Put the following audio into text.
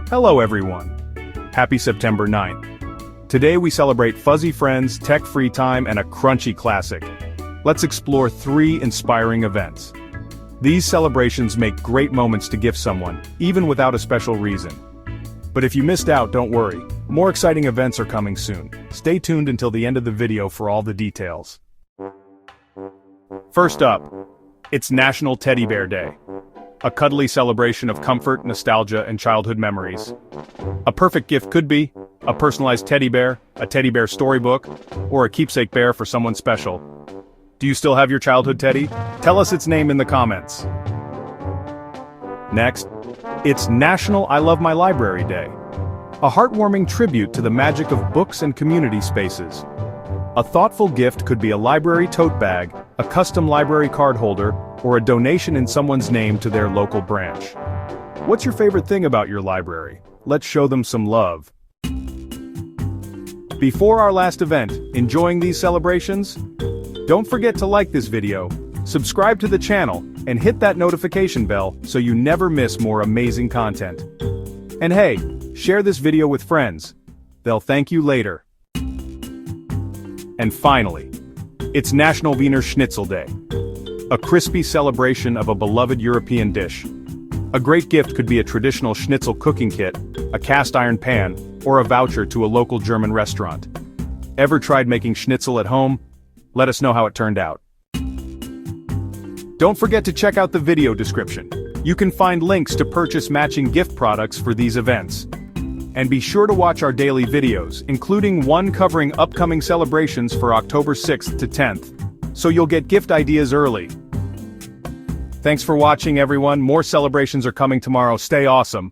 Hello everyone. Happy September 9th. Today we celebrate fuzzy friends, tech-free time, and a crunchy classic. Let's explore 3 inspiring events. These celebrations make great moments to gift someone, even without a special reason. But if you missed out, don't worry. More exciting events are coming soon. Stay tuned until the end of the video for all the details. First up, it's National Teddy Bear Day. A cuddly celebration of comfort, nostalgia, and childhood memories. A perfect gift could be a personalized teddy bear, a teddy bear storybook, or a keepsake bear for someone special. Do you still have your childhood teddy? Tell us its name in the comments. Next, it's National I Love My Library Day. A heartwarming tribute to the magic of books and community spaces. A thoughtful gift could be a library tote bag, a custom library card holder, or a donation in someone's name to their local branch. What's your favorite thing about your library? Let's show them some love. Before our last event, enjoying these celebrations? Don't forget to like this video, subscribe to the channel, and hit that notification bell so you never miss more amazing content. And hey, share this video with friends. They'll thank you later. And finally, it's National Wiener Schnitzel Day. A crispy celebration of a beloved European dish. A great gift could be a traditional schnitzel cooking kit, a cast iron pan, or a voucher to a local German restaurant. Ever tried making schnitzel at home? Let us know how it turned out. Don't forget to check out the video description. You can find links to purchase matching gift products for these events. And be sure to watch our daily videos, including one covering upcoming celebrations for October 6th to 10th, so you'll get gift ideas early. Thanks for watching everyone, more celebrations are coming tomorrow, stay awesome.